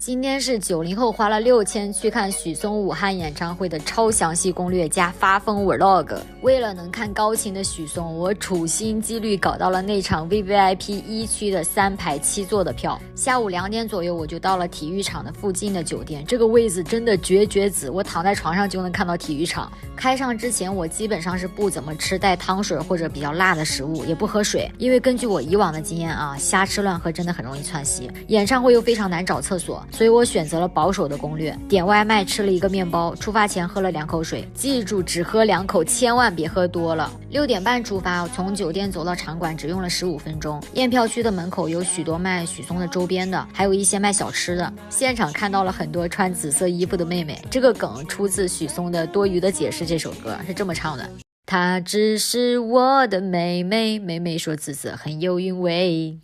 今天是90后花了6000去看许嵩武汉演唱会的超详细攻略加发疯 vlog。为了能看高清的许嵩，我处心积虑搞到了那场 VVIP 1区的3排7座的票。下午2点左右我就到了体育场的附近的酒店，这个位置真的绝子，我躺在床上就能看到体育场。开唱之前我基本上是不怎么吃带汤水或者比较辣的食物，也不喝水，因为根据我以往的经验啊，瞎吃乱喝真的很容易窜稀，演唱会又非常难找厕所，所以我选择了保守的攻略，点外卖吃了一个面包，出发前喝了2口水，记住只喝2口，千万别喝多了。6点半出发，我从酒店走到场馆只用了15分钟。验票区的门口有许多卖许嵩的周边的，还有一些卖小吃的。现场看到了很多穿紫色衣服的妹妹，这个梗出自许嵩的《多余的解释》这首歌，是这么唱的：她只是我的妹妹，妹妹说紫色很有韵味。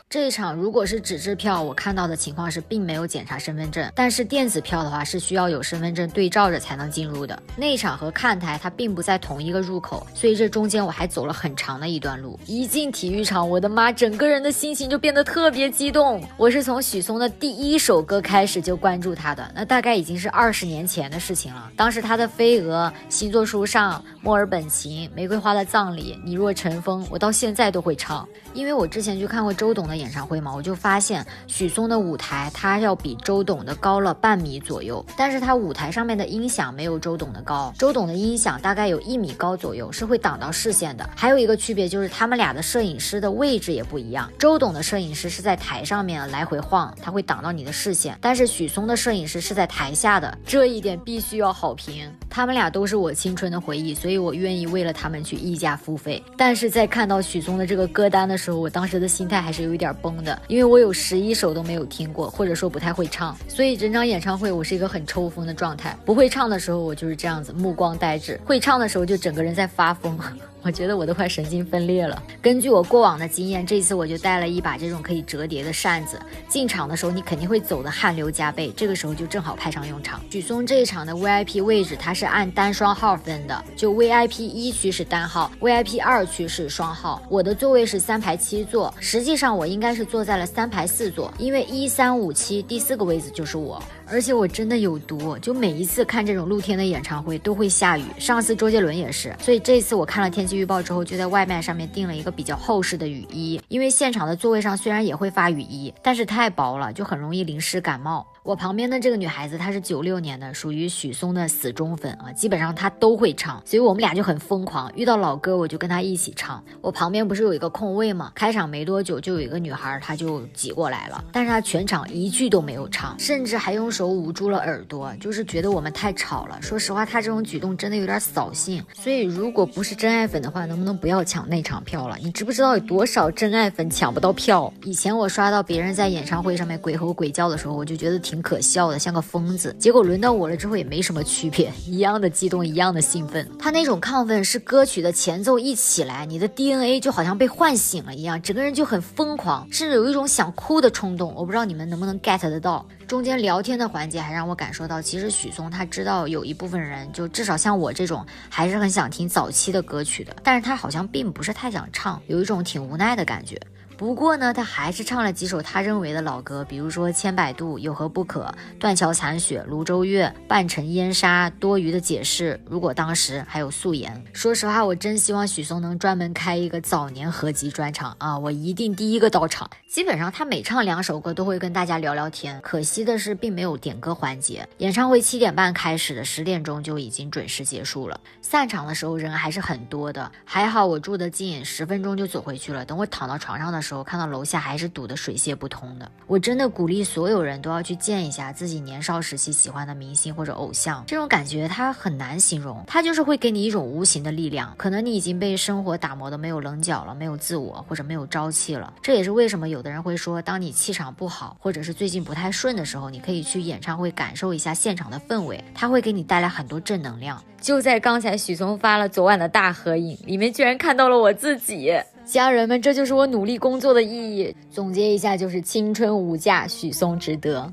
这一场如果是纸质票，我看到的情况是并没有检查身份证，但是电子票的话是需要有身份证对照着才能进入的。那一场和看台它并不在同一个入口，所以这中间我还走了很长的一段路。一进体育场，我的妈，整个人的心情就变得特别激动。我是从许嵩的第1首歌开始就关注他的，那大概已经是20年前的事情了。当时他的飞蛾、星座书上、墨尔本情、玫瑰花的葬礼、你若尘封，我到现在都会唱。因为我之前去看过周董的演唱会嘛，我就发现许嵩的舞台他要比周董的高了半米左右，但是他舞台上面的音响没有周董的高，周董的音响大概有1米高左右，是会挡到视线的。还有一个区别就是他们俩的摄影师的位置也不一样，周董的摄影师是在台上面来回晃，他会挡到你的视线，但是许嵩的摄影师是在台下的，这一点必须要好评。他们俩都是我青春的回忆，所以我愿意为了他们去溢价付费。但是在看到许嵩的这个歌单的时候，我当时的心态还是有一点崩的，因为我有11首都没有听过，或者说不太会唱，所以整场演唱会我是一个很抽风的状态。不会唱的时候我就是这样子目光呆滞，会唱的时候就整个人在发疯我觉得我都快神经分裂了。根据我过往的经验，这次我就带了一把这种可以折叠的扇子，进场的时候你肯定会走的汗流浃背，这个时候就正好派上用场。许嵩这一场的 VIP 位置它是按单双号分的，就 VIP 1区是单号， VIP 2区是双号。我的座位是3排7座，实际上我应该是坐在了3排4座，因为1、3、5、7第4个位置就是我。而且我真的有毒，就每一次看这种露天的演唱会都会下雨，上次周杰伦也是，所以这次我看了天气预报之后，就在外卖上面订了一个比较厚实的雨衣，因为现场的座位上虽然也会发雨衣，但是太薄了，就很容易淋湿感冒。我旁边的这个女孩子她是96年的，属于许嵩的死忠粉啊，基本上她都会唱，所以我们俩就很疯狂，遇到老歌我就跟她一起唱。我旁边不是有一个空位吗？开场没多久就有一个女孩她就挤过来了，但是她全场一句都没有唱，甚至还用手捂住了耳朵，就是觉得我们太吵了。说实话她这种举动真的有点扫兴，所以如果不是真爱粉的话，能不能不要抢那场票了？你知不知道有多少真爱粉抢不到票？以前我刷到别人在演唱会上面鬼吼鬼叫的时候，我就觉得挺可笑的，像个疯子。结果轮到我了之后也没什么区别，一样的激动，一样的兴奋。他那种亢奋是歌曲的前奏一起来，你的 DNA 就好像被唤醒了一样，整个人就很疯狂，甚至有一种想哭的冲动。我不知道你们能不能 get 得到。中间聊天的环节还让我感受到，其实许嵩他知道有一部分人，就至少像我这种还是很想听早期的歌曲的，但是他好像并不是太想唱，有一种挺无奈的感觉。不过呢，他还是唱了几首他认为的老歌，比如说《千百度》、有何不可、断桥残雪、泸州月、半城烟沙、多余的解释、如果当时，还有素颜。说实话，我真希望许嵩能专门开一个早年合集专场啊，我一定第一个到场。基本上他每唱2首歌都会跟大家聊聊天，可惜的是并没有点歌环节。演唱会7点半开始的，10点钟就已经准时结束了。散场的时候人还是很多的，还好我住得近，10分钟就走回去了。等我躺到床上的时候，看到楼下还是堵得水泄不通的。我真的鼓励所有人都要去见一下自己年少时期喜欢的明星或者偶像，这种感觉它很难形容，它就是会给你一种无形的力量。可能你已经被生活打磨得没有棱角了，没有自我，或者没有朝气了。这也是为什么有的人会说，当你气场不好，或者是最近不太顺的时候，你可以去演唱会感受一下现场的氛围，它会给你带来很多正能量。就在刚才许嵩发了昨晚的大合影，里面居然看到了我自己。家人们，这就是我努力工作的意义。总结一下，就是青春无价，许嵩值得。